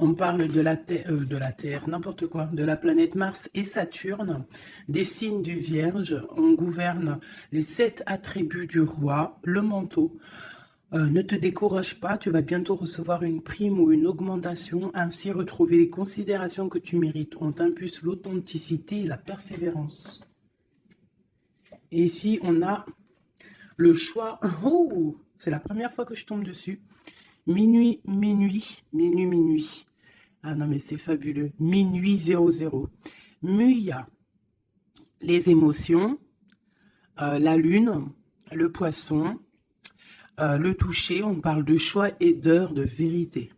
On parle de la Terre, n'importe quoi, de la planète Mars et Saturne, des signes du Vierge. On gouverne les 7 attributs du roi, le manteau. Ne te décourage pas, tu vas bientôt recevoir une prime ou une augmentation, ainsi retrouver les considérations que tu mérites. On t'impulse l'authenticité et la persévérance. Et ici, on a le choix. Oh, c'est la première fois que je tombe dessus. Minuit, minuit, minuit, minuit. Ah non, mais c'est fabuleux. Minuit 00. Muya, les émotions, la lune, le poisson, le toucher. On parle de choix et d'heure de vérité.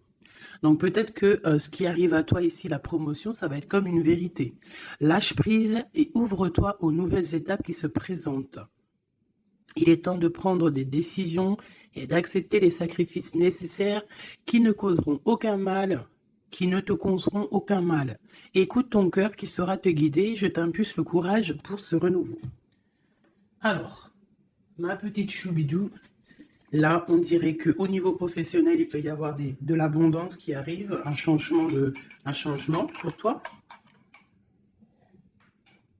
Donc peut-être que ce qui arrive à toi ici, la promotion, ça va être comme une vérité. Lâche prise et ouvre-toi aux nouvelles étapes qui se présentent. Il est temps de prendre des décisions et d'accepter les sacrifices nécessaires qui ne causeront aucun mal, qui ne te causeront aucun mal. Écoute ton cœur qui saura te guider, je t'impulse le courage pour ce renouveau. Alors, ma petite choubidou, là, on dirait qu'au niveau professionnel, il peut y avoir de l'abondance qui arrive, un changement pour toi.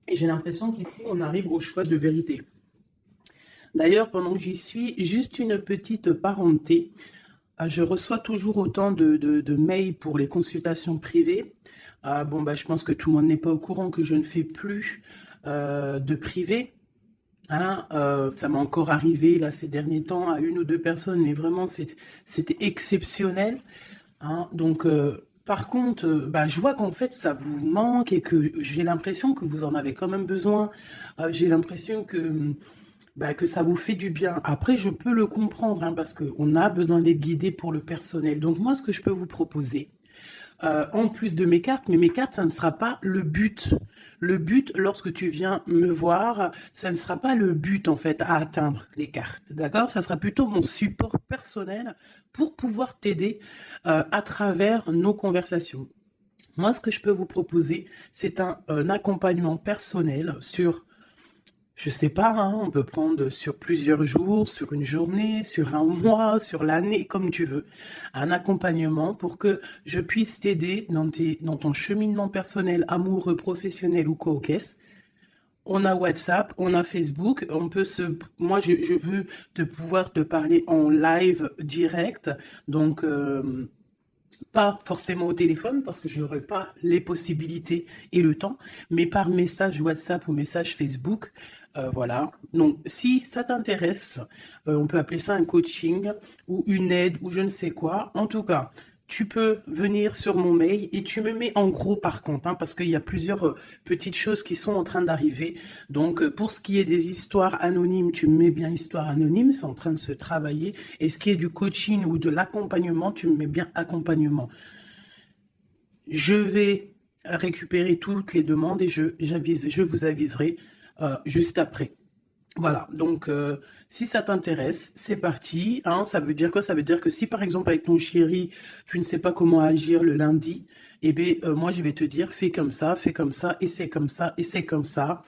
Et j'ai l'impression qu'ici, on arrive au choix de vérité. D'ailleurs, pendant que j'y suis, juste une petite parenté. Je reçois toujours autant de mails pour les consultations privées. Je pense que tout le monde n'est pas au courant que je ne fais plus de privé. Ça m'est encore arrivé là ces derniers temps à une ou deux personnes, mais vraiment c'était exceptionnel. Donc, par contre, je vois qu'en fait ça vous manque et que j'ai l'impression que vous en avez quand même besoin. J'ai l'impression que ça vous fait du bien. Après, je peux le comprendre, parce qu'on a besoin d'être guidé pour le personnel. Donc moi, ce que je peux vous proposer, en plus de mes cartes, mais mes cartes, ça ne sera pas le but. Le but, lorsque tu viens me voir, ça ne sera pas le but, en fait, à atteindre les cartes, d'accord? Ça sera plutôt mon support personnel pour pouvoir t'aider à travers nos conversations. Moi, ce que je peux vous proposer, c'est un accompagnement personnel sur... Je sais pas, on peut prendre sur plusieurs jours, sur une journée, sur un mois, sur l'année, comme tu veux. Un accompagnement pour que je puisse t'aider dans ton cheminement personnel, amoureux, professionnel ou co-caisse. On a WhatsApp, on a Facebook, moi je veux pouvoir te parler en live direct, donc pas forcément au téléphone parce que je n'aurai pas les possibilités et le temps, mais par message WhatsApp ou message Facebook. Voilà. Donc, si ça t'intéresse, on peut appeler ça un coaching ou une aide ou je ne sais quoi. En tout cas, tu peux venir sur mon mail et tu me mets en gros par contre, parce qu'il y a plusieurs petites choses qui sont en train d'arriver. Donc, pour ce qui est des histoires anonymes, tu me mets bien histoire anonyme, c'est en train de se travailler. Et ce qui est du coaching ou de l'accompagnement, tu me mets bien accompagnement. Je vais récupérer toutes les demandes et je vous aviserai juste après. Voilà, donc si ça t'intéresse, c'est parti. Ça veut dire quoi? Ça veut dire que si par exemple avec ton chéri, tu ne sais pas comment agir le lundi, moi je vais te dire fais comme ça, et c'est comme ça, et c'est comme ça.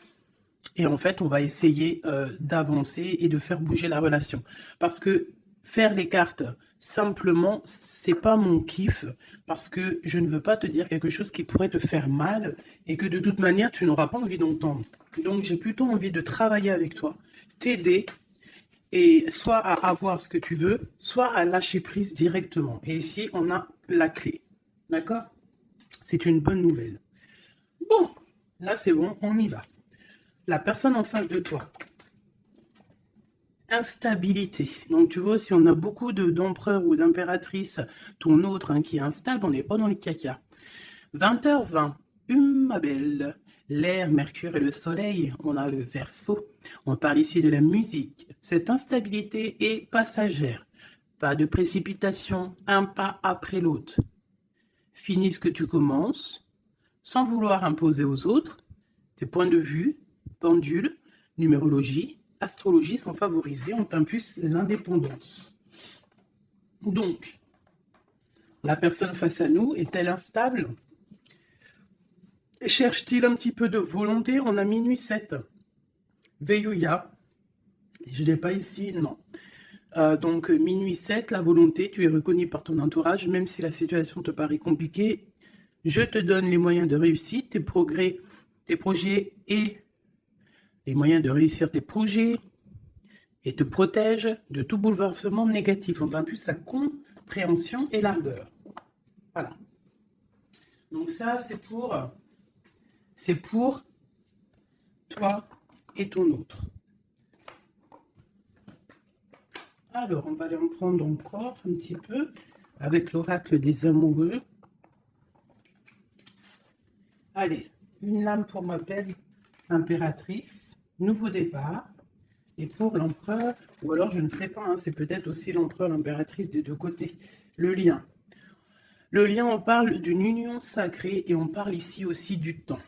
Et en fait, on va essayer d'avancer et de faire bouger la relation. Parce que faire les cartes simplement, c'est pas mon kiff, parce que je ne veux pas te dire quelque chose qui pourrait te faire mal et que de toute manière, tu n'auras pas envie d'entendre. Donc, j'ai plutôt envie de travailler avec toi, t'aider, et soit à avoir ce que tu veux, soit à lâcher prise directement. Et ici, on a la clé. D'accord? C'est une bonne nouvelle. Bon, là c'est bon, on y va. La personne en face de toi. Instabilité. Donc tu vois, si on a beaucoup d'empereurs ou d'impératrices, ton autre qui est instable, on n'est pas dans le caca. 20h20, ma belle. L'air, Mercure et le Soleil, on a le Verseau. On parle ici de la musique. Cette instabilité est passagère. Pas de précipitation, un pas après l'autre. Finis ce que tu commences, sans vouloir imposer aux autres. Tes points de vue, pendule, numérologie, astrologie sont favorisés, on t'impulse l'indépendance. Donc, la personne face à nous est-elle instable? Cherche-t-il un petit peu de volonté? On a minuit 7. Veillouya. Je ne l'ai pas ici, non. Donc, minuit 7, la volonté, tu es reconnu par ton entourage, même si la situation te paraît compliquée. Je te donne les moyens de réussir tes progrès, tes projets et les moyens de réussir tes projets et te protège de tout bouleversement négatif. On a plus la compréhension et l'ardeur. Voilà. Donc ça, c'est pour toi et ton autre. Alors, on va aller en prendre encore un petit peu avec l'oracle des amoureux. Allez, une lame pour ma belle impératrice, nouveau départ. Et pour l'empereur, ou alors je ne sais pas, hein, c'est peut-être aussi l'empereur, l'impératrice des deux côtés. Le lien. Le lien, on parle d'une union sacrée et on parle ici aussi du temps.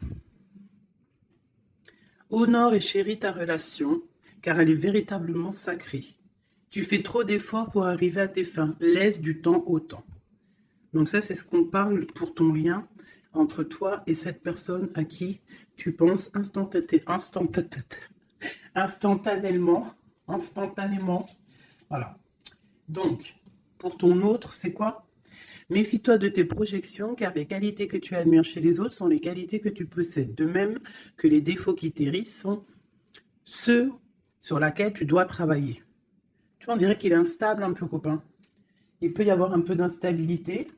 Honore et chéris ta relation, car elle est véritablement sacrée. Tu fais trop d'efforts pour arriver à tes fins. Laisse du temps au temps. Donc ça, c'est ce qu'on parle pour ton lien entre toi et cette personne à qui tu penses instantanément. Voilà. Donc, pour ton autre, c'est quoi? Méfie-toi de tes projections, car les qualités que tu admires chez les autres sont les qualités que tu possèdes. De même que les défauts qui t'hérissent sont ceux sur lesquels tu dois travailler. Tu vois, on dirait qu'il est instable un peu, copain. Il peut y avoir un peu d'instabilité.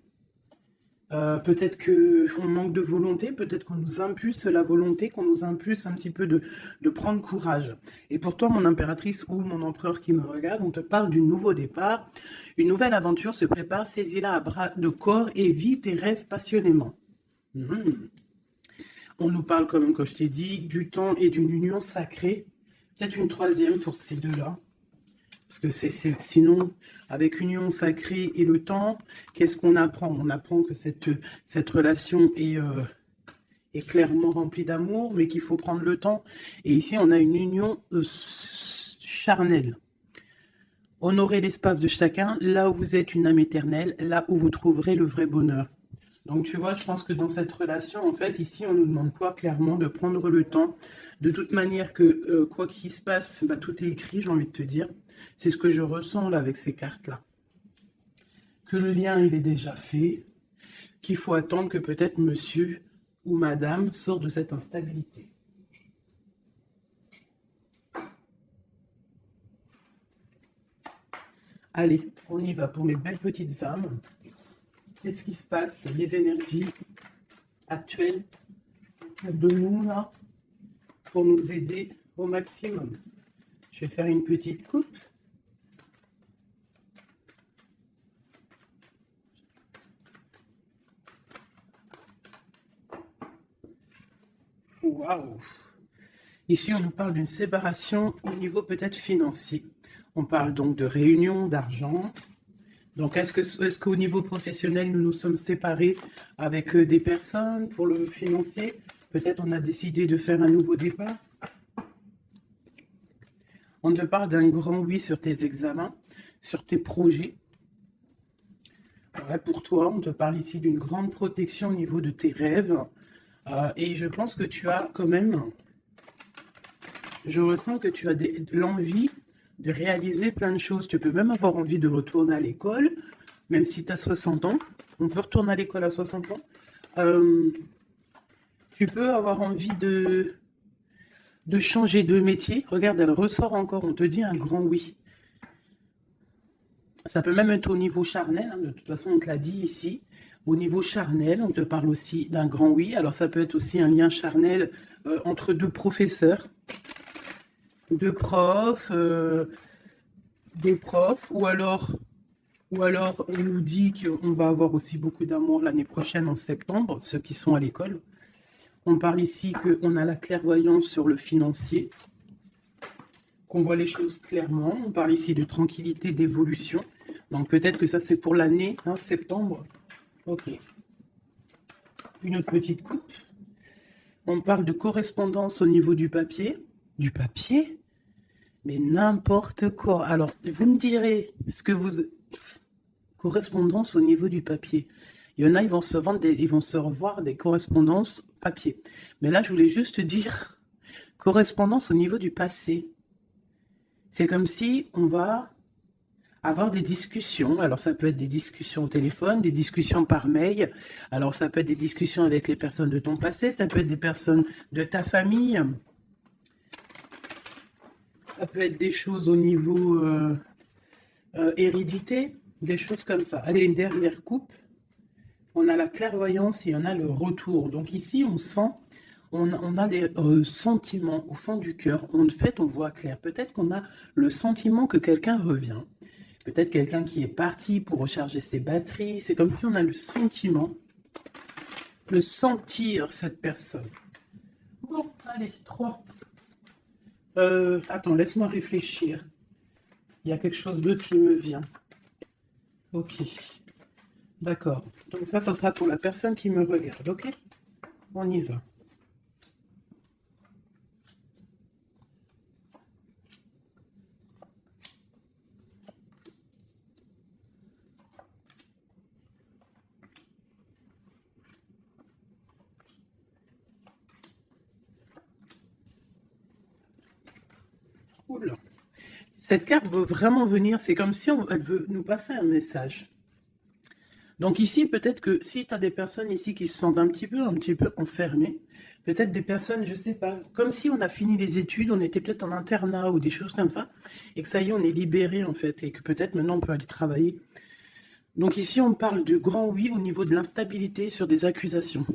Peut-être qu'on manque de volonté, peut-être qu'on nous impulse la volonté, qu'on nous impulse un petit peu de prendre courage. Et pour toi, mon impératrice ou mon empereur qui me regarde, on te parle du nouveau départ. Une nouvelle aventure se prépare, saisis-la à bras de corps et vis tes rêves passionnément. On nous parle, comme je t'ai dit, du temps et d'une union sacrée. Peut-être une troisième pour ces deux-là. Parce que sinon, avec union sacrée et le temps, qu'est-ce qu'on apprend? On apprend que cette relation est clairement remplie d'amour, mais qu'il faut prendre le temps. Et ici, on a une union charnelle. Honorez l'espace de chacun, là où vous êtes une âme éternelle, là où vous trouverez le vrai bonheur. Donc, tu vois, je pense que dans cette relation, en fait, ici, on nous demande quoi? Clairement, de prendre le temps. De toute manière, que quoi qu'il se passe, bah, tout est écrit, j'ai envie de te dire. C'est ce que je ressens là avec ces cartes-là. Que le lien, il est déjà fait. Qu'il faut attendre que peut-être monsieur ou madame sortent de cette instabilité. Allez, on y va pour mes belles petites âmes. Qu'est-ce qui se passe? Les énergies actuelles de nous, là, pour nous aider au maximum. Je vais faire une petite coupe. Waouh! Ici, on nous parle d'une séparation au niveau peut-être financier. On parle donc de réunion, d'argent. Donc, est-ce qu'au niveau professionnel, nous nous sommes séparés avec des personnes pour le financier? Peut-être on a décidé de faire un nouveau départ. On te parle d'un grand oui sur tes examens, sur tes projets. Ouais, pour toi, on te parle ici d'une grande protection au niveau de tes rêves. Et je pense que tu as quand même... Je ressens que tu as l'envie de réaliser plein de choses. Tu peux même avoir envie de retourner à l'école, même si tu as 60 ans. On peut retourner à l'école à 60 ans. Tu peux avoir envie de changer de métier. Regarde, elle ressort encore. On te dit un grand oui. Ça peut même être au niveau charnel. Hein, de toute façon, on te l'a dit ici. Au niveau charnel, on te parle aussi d'un grand oui. Alors, ça peut être aussi un lien charnel entre deux professeurs. Deux profs, des profs, ou alors on nous dit qu'on va avoir aussi beaucoup d'amour l'année prochaine en septembre, ceux qui sont à l'école. On parle ici qu'on a la clairvoyance sur le financier, qu'on voit les choses clairement. On parle ici de tranquillité, d'évolution. Donc peut-être que ça c'est pour l'année, hein, septembre. Ok. Une autre petite coupe. On parle de correspondance au niveau du papier. Du papier? Mais n'importe quoi. Alors, vous me direz ce que vous... Correspondance au niveau du papier. Il y en a, ils vont se revoir des correspondances papier. Mais là, je voulais juste dire correspondance au niveau du passé. C'est comme si on va avoir des discussions. Alors, ça peut être des discussions au téléphone, des discussions par mail. Alors, ça peut être des discussions avec les personnes de ton passé, ça peut être des personnes de ta famille. Ça peut être des choses au niveau hérédité, des choses comme ça. Allez, une dernière coupe. On a la clairvoyance et on a le retour. Donc ici, on sent, on a des sentiments au fond du cœur. En fait, on voit clair. Peut-être qu'on a le sentiment que quelqu'un revient. Peut-être quelqu'un qui est parti pour recharger ses batteries. C'est comme si on a le sentiment de sentir cette personne. Bon, allez, 3. Attends, laisse-moi réfléchir. Il y a quelque chose d'autre qui me vient. Ok. D'accord. Donc ça sera pour la personne qui me regarde, ok? On y va. Oula. Cette carte veut vraiment venir, c'est comme si elle veut nous passer un message. Donc ici, peut-être que si tu as des personnes ici qui se sentent un petit peu enfermées, peut-être des personnes, je sais pas, comme si on a fini les études, on était peut-être en internat ou des choses comme ça, et que ça y est, on est libéré en fait, et que peut-être maintenant on peut aller travailler. Donc ici, on parle de grand oui au niveau de l'instabilité sur des accusations.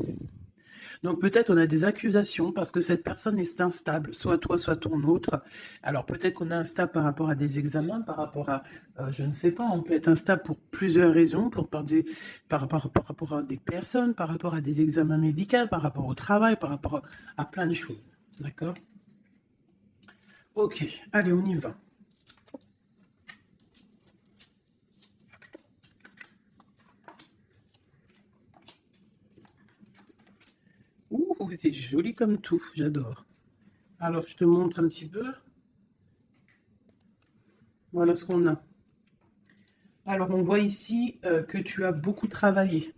Donc peut-être on a des accusations parce que cette personne est instable, soit toi, soit ton autre. Alors peut-être qu'on est instable par rapport à des examens, par rapport à, je ne sais pas, on peut être instable pour plusieurs raisons, par rapport à des personnes, par rapport à des examens médicaux, par rapport au travail, par rapport à plein de choses. D'accord? Ok, allez, on y va. Ouh, c'est joli comme tout, j'adore. Alors, je te montre un petit peu. Voilà ce qu'on a. Alors, on voit ici que tu as beaucoup travaillé.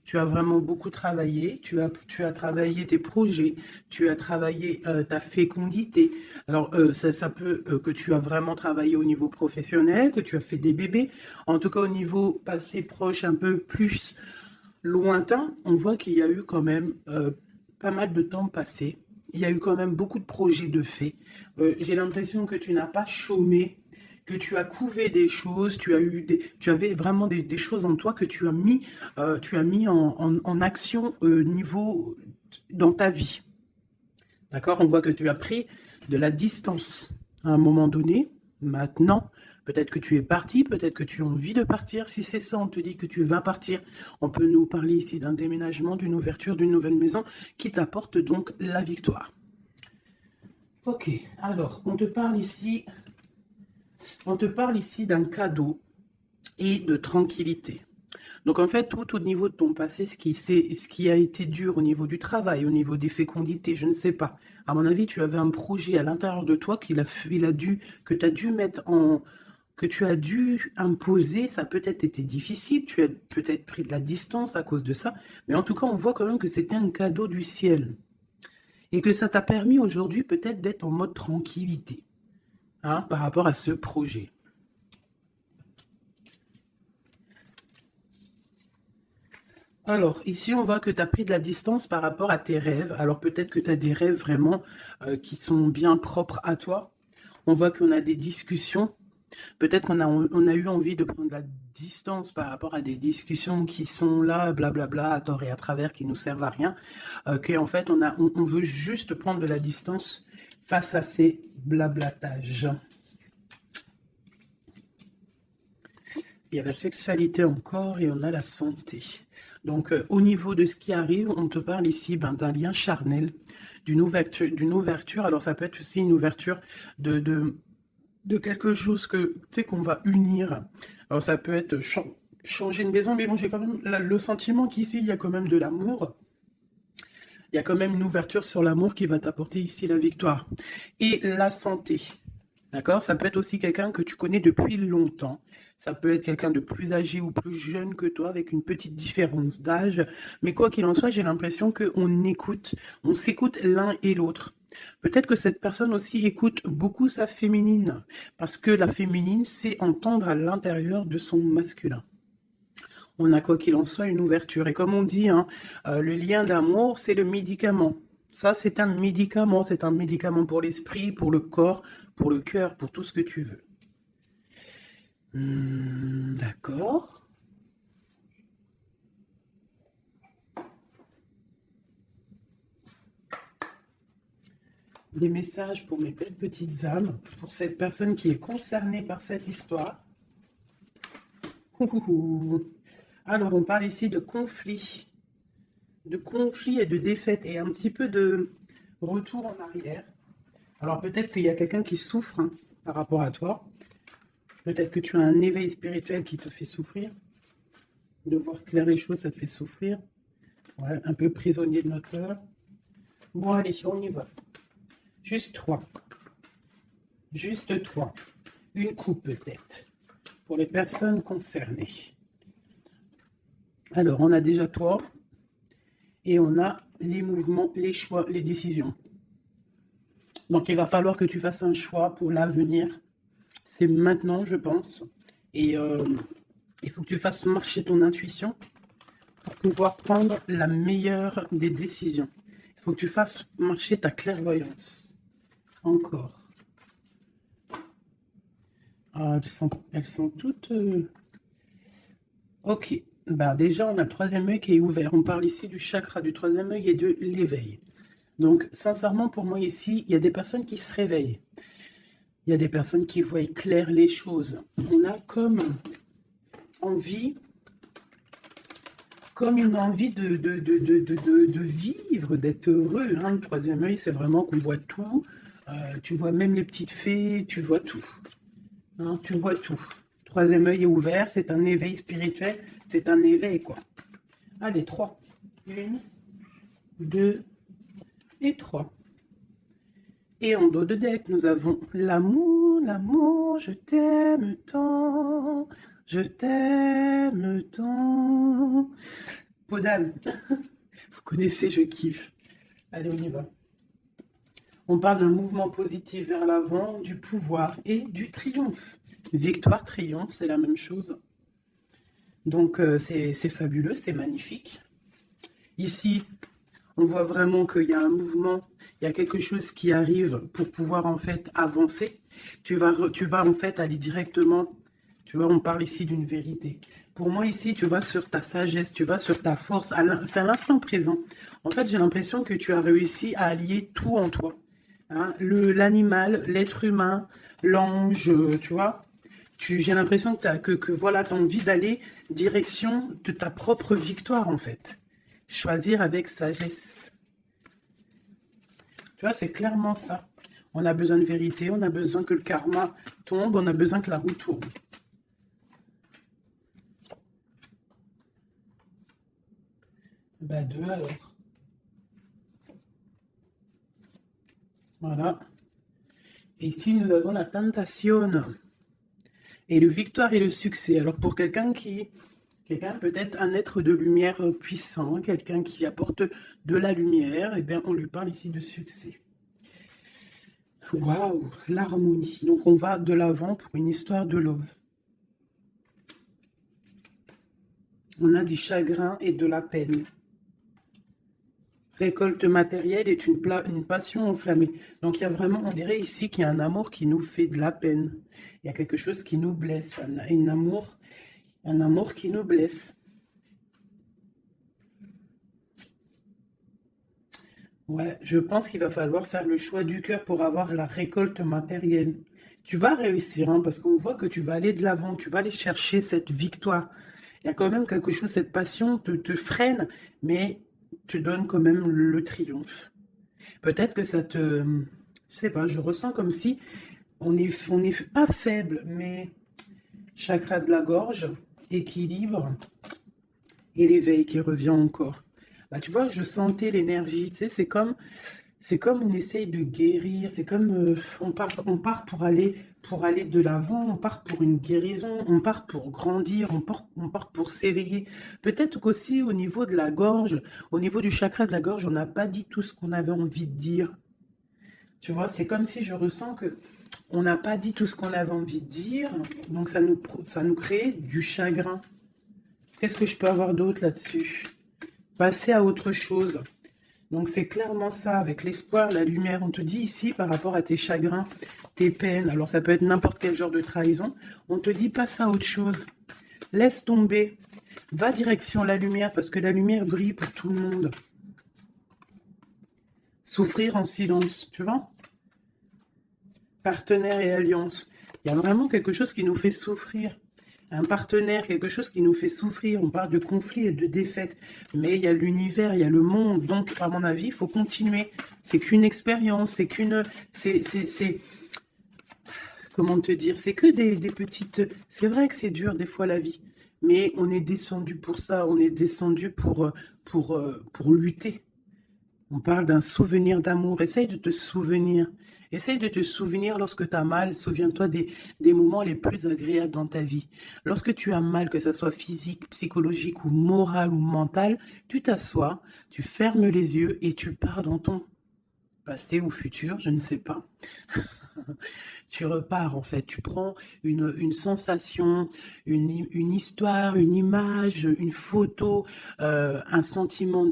Tu as vraiment beaucoup travaillé. Tu as travaillé tes projets. Tu as travaillé ta fécondité. Alors, ça peut que tu as vraiment travaillé au niveau professionnel, que tu as fait des bébés. En tout cas, au niveau passé proche, un peu plus lointain, on voit qu'il y a eu quand même pas mal de temps passé. Il y a eu quand même beaucoup de projets de faits. J'ai l'impression que tu n'as pas chômé, que tu as couvé des choses, tu avais vraiment des choses en toi que tu as mis en action niveau dans ta vie. D'accord? On voit que tu as pris de la distance à un moment donné. Maintenant, peut-être que tu es parti, peut-être que tu as envie de partir. Si c'est ça, on te dit que tu vas partir. On peut nous parler ici d'un déménagement, d'une ouverture, d'une nouvelle maison qui t'apporte donc la victoire. Ok, alors, on te parle ici d'un cadeau et de tranquillité. Donc en fait, tout au niveau de ton passé, ce qui a été dur au niveau du travail, au niveau des fécondités, je ne sais pas. À mon avis, tu avais un projet à l'intérieur de toi que tu as dû imposer. Ça a peut-être été difficile, tu as peut-être pris de la distance à cause de ça, mais en tout cas, on voit quand même que c'était un cadeau du ciel. Et que ça t'a permis aujourd'hui peut-être d'être en mode tranquillité, hein, par rapport à ce projet. Alors, ici, on voit que tu as pris de la distance par rapport à tes rêves. Alors, peut-être que tu as des rêves vraiment qui sont bien propres à toi. On voit qu'on a des discussions. Peut-être on a eu envie de prendre de la distance par rapport à des discussions qui sont là, blablabla, à tort et à travers, qui nous servent à rien. Qu'en fait, on veut juste prendre de la distance face à ces blablatages. Il y a la sexualité encore et on a la santé. Donc, au niveau de ce qui arrive, on te parle ici d'un lien charnel, d'une ouverture. Alors, ça peut être aussi une ouverture de quelque chose que tu sais qu'on va unir. Alors, ça peut être changer une maison, mais bon, j'ai quand même le sentiment qu'ici, il y a quand même de l'amour. Il y a quand même une ouverture sur l'amour qui va t'apporter ici la victoire. Et la santé. D'accord? Ça peut être aussi quelqu'un que tu connais depuis longtemps. Ça peut être quelqu'un de plus âgé ou plus jeune que toi, avec une petite différence d'âge. Mais quoi qu'il en soit, j'ai l'impression qu'on écoute, on s'écoute l'un et l'autre. Peut-être que cette personne aussi écoute beaucoup sa féminine, parce que la féminine, c'est entendre à l'intérieur de son masculin. On a quoi qu'il en soit une ouverture. Et comme on dit, hein, le lien d'amour, c'est le médicament. Ça, c'est un médicament pour l'esprit, pour le corps, pour le cœur, pour tout ce que tu veux. D'accord. Des messages pour mes belles petites âmes, pour cette personne qui est concernée par cette histoire. Alors, on parle ici de conflit et de défaite et un petit peu de retour en arrière. Alors, peut-être qu'il y a quelqu'un qui souffre hein, par rapport à toi. Peut-être que tu as un éveil spirituel qui te fait souffrir. De voir clair les choses, ça te fait souffrir. Ouais, un peu prisonnier de notre cœur. Bon, allez, on y va. Juste 3. Juste 3. Une coupe peut-être. Pour les personnes concernées. Alors, on a déjà toi. Et on a les mouvements, les choix, les décisions. Donc, il va falloir que tu fasses un choix pour l'avenir. C'est maintenant, je pense. Et il faut que tu fasses marcher ton intuition pour pouvoir prendre la meilleure des décisions. Il faut que tu fasses marcher ta clairvoyance. Encore. Ah, elles sont toutes... Ok. Bah, déjà, on a le troisième œil qui est ouvert. On parle ici du chakra du troisième œil et de l'éveil. Donc, sincèrement, pour moi ici, il y a des personnes qui se réveillent. Il y a des personnes qui voient clair les choses. On a comme envie, comme une envie de vivre, d'être heureux. Hein. Le troisième œil, c'est vraiment qu'on voit tout. Tu vois même les petites fées, tu vois tout. Hein, tu vois tout. Troisième œil est ouvert, c'est un éveil spirituel, c'est un éveil, quoi. Allez, 3. 1, 2 et 3. Et en dos de deck, nous avons l'amour, l'amour, je t'aime tant, je t'aime tant. Podane, vous connaissez, je kiffe. Allez, on y va. On parle d'un mouvement positif vers l'avant, du pouvoir et du triomphe. Victoire, triomphe, c'est la même chose. Donc, c'est fabuleux, c'est magnifique. Ici, on voit vraiment qu'il y a un mouvement, il y a quelque chose qui arrive pour pouvoir en fait avancer. Tu vas en fait aller directement, tu vois, on parle ici d'une vérité. Pour moi ici, tu vas sur ta sagesse, tu vas sur ta force, c'est à l'instant présent. En fait, j'ai l'impression que tu as réussi à allier tout en toi. Hein, l'animal, l'être humain, l'ange, tu vois. J'ai l'impression que voilà, tu as envie d'aller direction de ta propre victoire en fait. Choisir avec sagesse. Tu vois, c'est clairement ça. On a besoin de vérité, on a besoin que le karma tombe, on a besoin que la roue tourne. Ben, 2 alors. Voilà. Et ici, nous avons la tentation. Et le victoire et le succès. Alors, pour quelqu'un peut-être un être de lumière puissant, quelqu'un qui apporte de la lumière, eh bien, on lui parle ici de succès. Waouh, l'harmonie. Donc, on va de l'avant pour une histoire de love. On a du chagrin et de la peine. Récolte matérielle est une passion enflammée. Donc, il y a vraiment, on dirait ici qu'il y a un amour qui nous fait de la peine. Il y a quelque chose qui nous blesse, un amour qui nous blesse. Ouais, je pense qu'il va falloir faire le choix du cœur pour avoir la récolte matérielle. Tu vas réussir, hein, parce qu'on voit que tu vas aller de l'avant, tu vas aller chercher cette victoire. Il y a quand même quelque chose, cette passion te freine, mais tu donnes quand même le triomphe. Peut-être que ça te... Je sais pas, je ressens comme si on est pas faible, mais chakra de la gorge, équilibre et l'éveil qui revient encore. Bah, tu vois, je sentais l'énergie, tu sais, c'est comme C'est comme on essaye de guérir, c'est comme on part pour aller de l'avant, on part pour une guérison, on part pour grandir, on part pour s'éveiller. Peut-être qu'aussi au niveau de la gorge, au niveau du chakra de la gorge, on n'a pas dit tout ce qu'on avait envie de dire. Tu vois, c'est comme si je ressens que on n'a pas dit tout ce qu'on avait envie de dire, donc ça nous crée du chagrin. Qu'est-ce que je peux avoir d'autre là-dessus? Passer à autre chose. Donc c'est clairement ça, avec l'espoir, la lumière. On te dit ici, par rapport à tes chagrins, tes peines, alors ça peut être n'importe quel genre de trahison, on te dit passe à autre chose. Laisse tomber. Va direction la lumière, parce que la lumière brille pour tout le monde. Souffrir en silence, tu vois? Partenaire et alliance. Il y a vraiment quelque chose qui nous fait souffrir. Un partenaire, quelque chose qui nous fait souffrir. On parle de conflit et de défaite. Mais il y a l'univers, il y a le monde. Donc, à mon avis, il faut continuer. C'est qu'une expérience, c'est qu'une... Comment te dire? C'est que des petites... C'est vrai que c'est dur des fois la vie. Mais on est descendu pour ça. On est descendu pour lutter. On parle d'un souvenir d'amour. Essaye de te souvenir. Essaye de te souvenir lorsque tu as mal. Souviens-toi des moments les plus agréables dans ta vie. Lorsque tu as mal, que ce soit physique, psychologique ou moral ou mental, tu t'assois, tu fermes les yeux et tu pars dans ton passé ou futur, je ne sais pas. Tu repars en fait, tu prends une sensation, une histoire, une image, une photo, un sentiment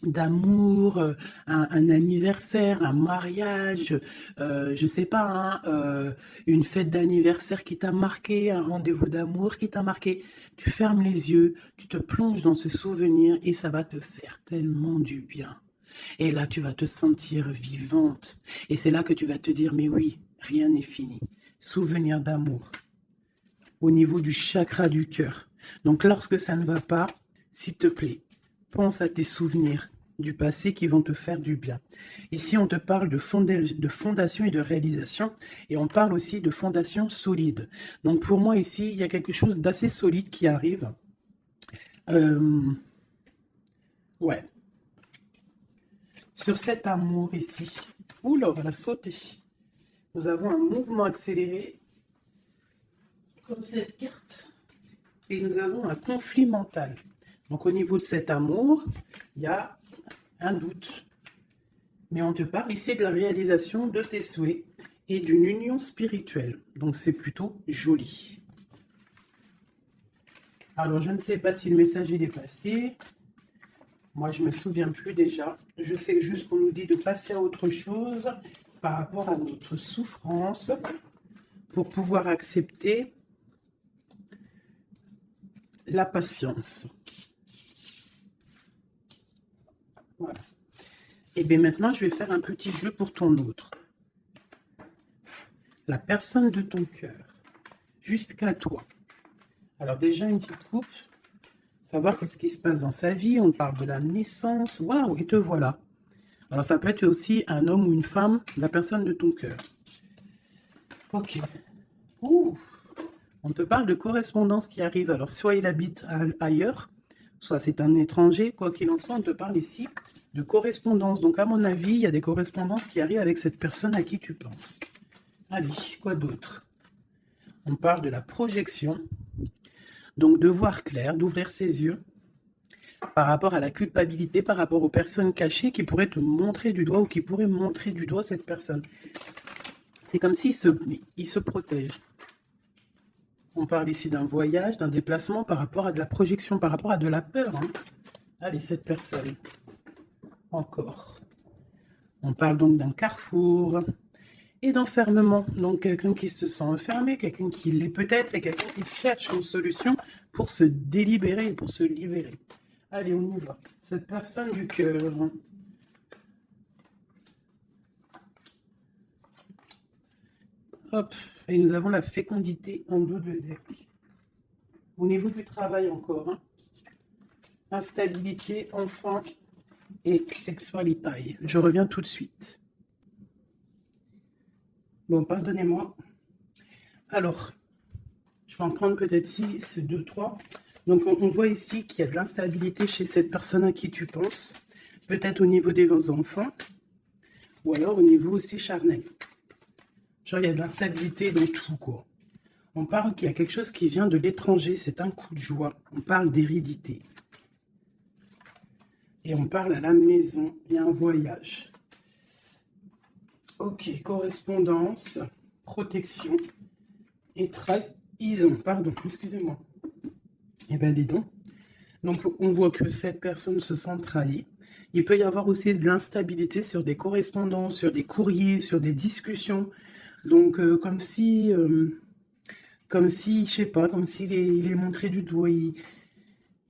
d'amour, un anniversaire, un mariage, je sais pas, hein, une fête d'anniversaire qui t'a marqué, un rendez-vous d'amour qui t'a marqué. Tu fermes les yeux, tu te plonges dans ce souvenir et ça va te faire tellement du bien. Et là, tu vas te sentir vivante. Et c'est là que tu vas te dire, mais oui, rien n'est fini. Souvenir d'amour au niveau du chakra du cœur. Donc, lorsque ça ne va pas, s'il te plaît, pense à tes souvenirs du passé qui vont te faire du bien. Ici, on te parle de fondation et de réalisation, et on parle aussi de fondation solide. Donc, pour moi, ici, il y a quelque chose d'assez solide qui arrive. Ouais. Sur cet amour ici, oula, on va sauter. Nous avons un mouvement accéléré, comme cette carte, et nous avons un conflit mental. Donc au niveau de cet amour, il y a un doute. Mais on te parle ici de la réalisation de tes souhaits et d'une union spirituelle. Donc c'est plutôt joli. Alors je ne sais pas si le message il est passé. Moi, je ne me souviens plus déjà. Je sais juste qu'on nous dit de passer à autre chose par rapport à notre souffrance pour pouvoir accepter la patience. Voilà. Et bien maintenant, je vais faire un petit jeu pour ton autre. La personne de ton cœur, jusqu'à toi. Alors déjà, une petite coupe. Savoir qu'est-ce qui se passe dans sa vie. On parle de la naissance. Waouh, et te voilà. Alors, ça peut être aussi un homme ou une femme, la personne de ton cœur. Ok. Ouh. On te parle de correspondance qui arrive. Alors, soit il habite ailleurs, soit c'est un étranger. Quoi qu'il en soit, on te parle ici de correspondance. Donc, à mon avis, il y a des correspondances qui arrivent avec cette personne à qui tu penses. Allez, quoi d'autre? On parle de la projection. Donc, de voir clair, d'ouvrir ses yeux par rapport à la culpabilité, par rapport aux personnes cachées qui pourraient te montrer du doigt ou qui pourraient montrer du doigt cette personne. C'est comme s'il se protège. On parle ici d'un voyage, d'un déplacement par rapport à de la projection, par rapport à de la peur. Hein. Allez, cette personne. Encore. On parle donc d'un carrefour et d'enfermement. Donc, quelqu'un qui se sent enfermé, quelqu'un qui l'est peut-être, et quelqu'un qui cherche une solution pour se délibérer, pour se libérer. Allez, on y va. Cette personne du cœur. Hop. Et nous avons la fécondité en dos de deck. Au niveau du travail encore. Hein. Instabilité, enfant et sexualité. Je reviens tout de suite. Bon, pardonnez-moi. Alors, je vais en prendre peut-être 6, 2, 3. Donc, on voit ici qu'il y a de l'instabilité chez cette personne à qui tu penses. peut-être au niveau des enfants, ou alors au niveau aussi charnel. Genre, il y a de l'instabilité dans tout, quoi. On parle qu'il y a quelque chose qui vient de l'étranger, c'est un coup de joie. On parle d'hérédité. Et on parle à la maison, il y a un voyage. Ok, correspondance, protection et trahison. Pardon, excusez-moi. Eh bien, dis donc. Donc, on voit que cette personne se sent trahie. Il peut y avoir aussi de l'instabilité sur des correspondances, sur des courriers, sur des discussions. Donc, comme si, je sais pas, comme s'il il est montré du doigt, il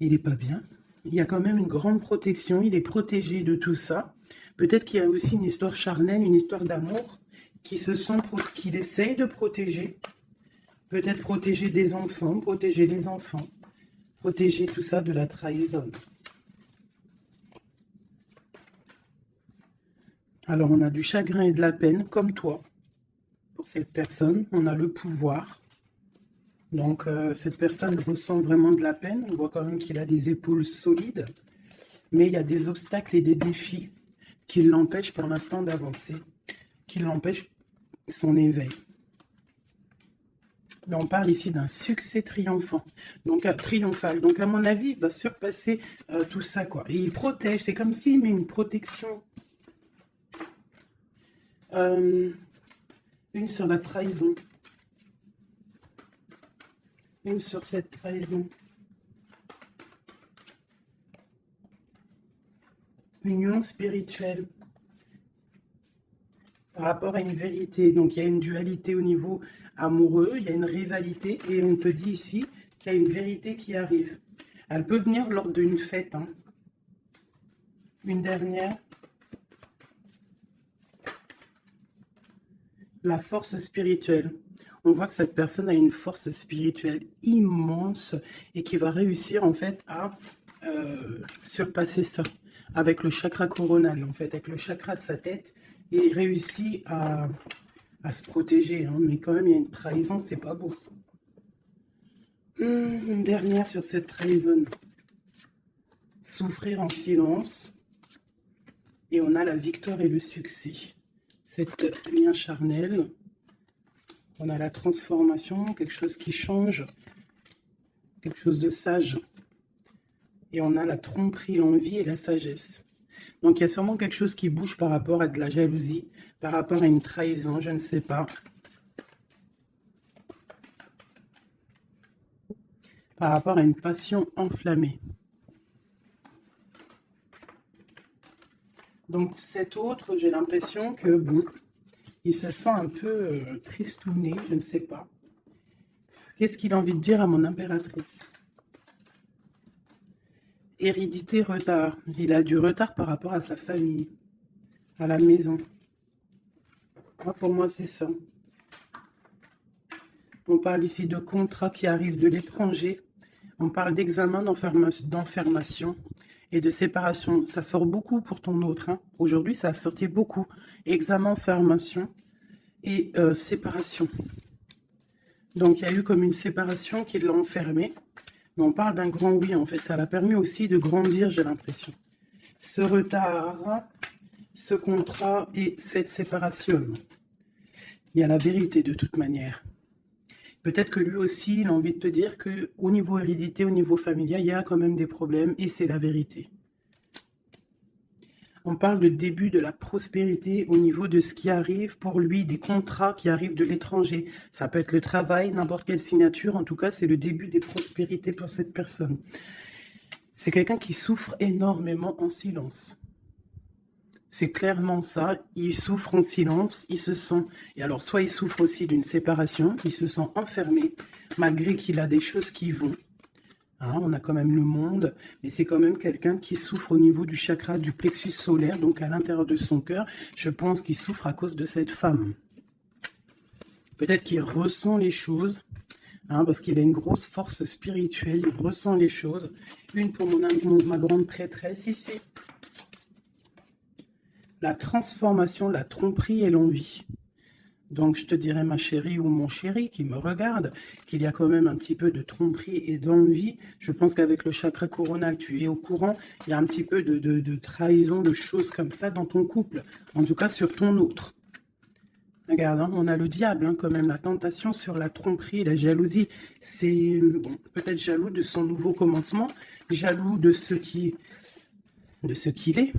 est pas bien. Il y a quand même une grande protection, il est protégé de tout ça. Peut-être qu'il y a aussi une histoire charnelle, une histoire d'amour qu'il essaye de protéger. Peut-être protéger des enfants, protéger les enfants, protéger tout ça de la trahison. Alors on a du chagrin et de la peine, comme toi. Pour cette personne, on a le pouvoir. Donc cette personne ressent vraiment de la peine. On voit quand même qu'il a des épaules solides. Mais il y a des obstacles et des défis qui l'empêchent pour l'instant d'avancer, qui l'empêchent son éveil. Mais on parle ici d'un succès triomphant, donc triomphal. Donc à mon avis, il va surpasser tout ça, quoi. Et il protège, c'est comme s'il met une protection. Une sur la trahison. Une sur cette trahison. Union spirituelle. Par rapport à une vérité. Donc il y a une dualité au niveau amoureux, il y a une rivalité. Et on te dit ici qu'il y a une vérité qui arrive. Elle peut venir lors d'une fête. Hein. Une dernière. La force spirituelle. On voit que cette personne a une force spirituelle immense et qui va réussir en fait à surpasser ça avec le chakra coronal, en fait, avec le chakra de sa tête, et il réussit à se protéger. Hein, mais quand même, il y a une trahison, c'est pas beau. Une dernière sur cette trahison. Souffrir en silence. Et on a la victoire et le succès. Cette lien charnel. On a la transformation, quelque chose qui change, quelque chose de sage. Et on a la tromperie, l'envie et la sagesse. Donc il y a sûrement quelque chose qui bouge par rapport à de la jalousie, par rapport à une trahison, je ne sais pas. Par rapport à une passion enflammée. Donc cet autre, j'ai l'impression que, bon, il se sent un peu tristouné, je ne sais pas. Qu'est-ce qu'il a envie de dire à mon impératrice? Hérédité, retard. Il a du retard par rapport à sa famille, à la maison. Moi, pour moi, c'est ça. On parle ici de contrats qui arrivent de l'étranger. On parle d'examen, d'enfermation et de séparation. Ça sort beaucoup pour ton autre. Hein. Aujourd'hui, ça a sorti beaucoup. Examen, enfermation et séparation. Donc, il y a eu comme une séparation qui l'a enfermé. Mais on parle d'un grand oui, en fait. Ça l'a permis aussi de grandir, j'ai l'impression. Ce retard, ce contrat et cette séparation. Il y a la vérité de toute manière. Peut-être que lui aussi, il a envie de te dire qu'au niveau hérédité, au niveau familial, il y a quand même des problèmes et c'est la vérité. On parle de début de la prospérité au niveau de ce qui arrive pour lui, des contrats qui arrivent de l'étranger. Ça peut être le travail, n'importe quelle signature. En tout cas, c'est le début des prospérités pour cette personne. C'est quelqu'un qui souffre énormément en silence. C'est clairement ça, il souffre en silence, il se sent... Et alors, soit il souffre aussi d'une séparation, il se sent enfermé, malgré qu'il a des choses qui vont. Hein, on a quand même le monde, mais c'est quand même quelqu'un qui souffre au niveau du chakra, du plexus solaire, donc à l'intérieur de son cœur. Je pense qu'il souffre à cause de cette femme. Peut-être qu'il ressent les choses, hein, parce qu'il a une grosse force spirituelle, il ressent les choses. Une pour ma grande prêtresse ici. La transformation, la tromperie et l'envie. Donc, je te dirais, ma chérie ou mon chéri qui me regarde, qu'il y a quand même un petit peu de tromperie et d'envie. Je pense qu'avec le chakra coronal, tu es au courant. Il y a un petit peu de trahison, de choses comme ça dans ton couple. En tout cas, sur ton autre. Regarde, hein, on a le diable, hein, quand même, la tentation sur la tromperie, la jalousie. C'est bon, peut-être jaloux de son nouveau commencement, jaloux de ce qu'il est,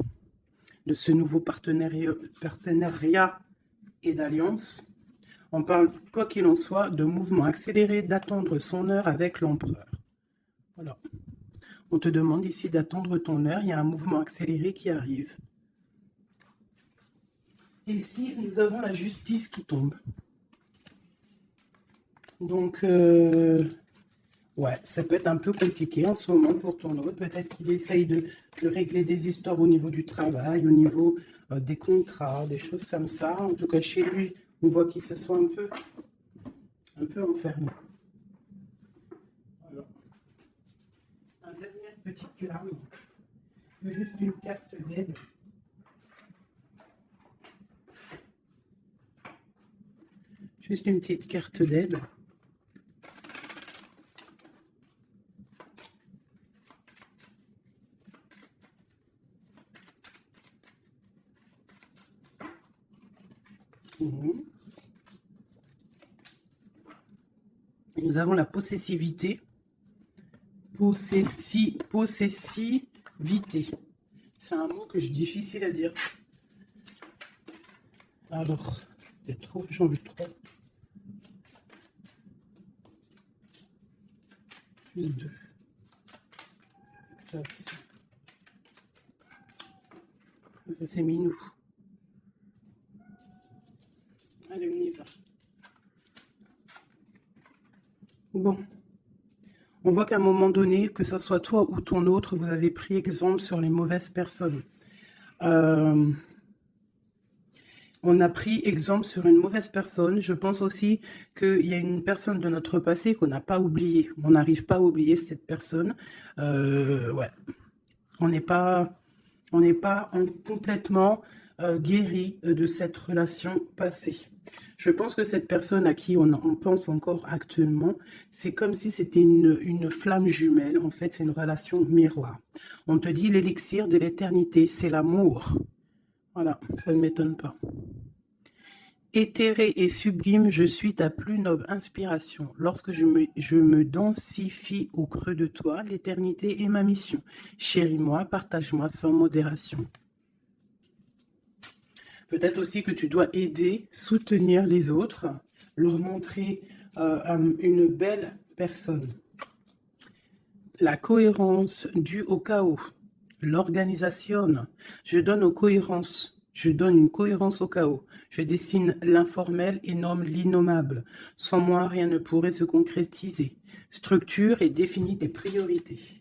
de ce nouveau partenariat et d'alliance. On parle, quoi qu'il en soit, de mouvement accéléré, d'attendre son heure avec l'empereur. Voilà. On te demande ici d'attendre ton heure. Il y a un mouvement accéléré qui arrive. Et ici, nous avons la justice qui tombe. Donc, ouais, ça peut être un peu compliqué en ce moment pour ton autre. Peut-être qu'il essaye de régler des histoires au niveau du travail, au niveau des contrats, des choses comme ça. En tout cas, chez lui, on voit qu'il se sent un peu enfermé. Alors, une dernière petite larme. Juste une carte d'aide. Juste une petite carte d'aide. Et nous avons la possessivité. Possessivité. C'est un mot que je difficile à dire. Alors, c'est trop, j'en veux trop. Juste deux. Ça c'est minou. Allez, on y va. Bon. On voit qu'à un moment donné, que ce soit toi ou ton autre, vous avez pris exemple sur les mauvaises personnes. On a pris exemple sur une mauvaise personne. Je pense aussi qu'il y a une personne de notre passé qu'on n'a pas oubliée. On n'arrive pas à oublier cette personne. Ouais. On n'est pas complètement guéri de cette relation passée. Je pense que cette personne à qui on pense encore actuellement, c'est comme si c'était une flamme jumelle. En fait, c'est une relation miroir. On te dit l'élixir de l'éternité, c'est l'amour. Voilà, ça ne m'étonne pas. Éthéré et sublime, je suis ta plus noble inspiration. Lorsque je me densifie au creux de toi, l'éternité est ma mission. Chéris-moi, partage-moi sans modération. Peut-être aussi que tu dois aider, soutenir les autres, leur montrer une belle personne. La cohérence due au chaos. L'organisation. Je donne une cohérence au chaos. Je dessine l'informel et nomme l'innommable. Sans moi, rien ne pourrait se concrétiser. Structure et définis tes priorités.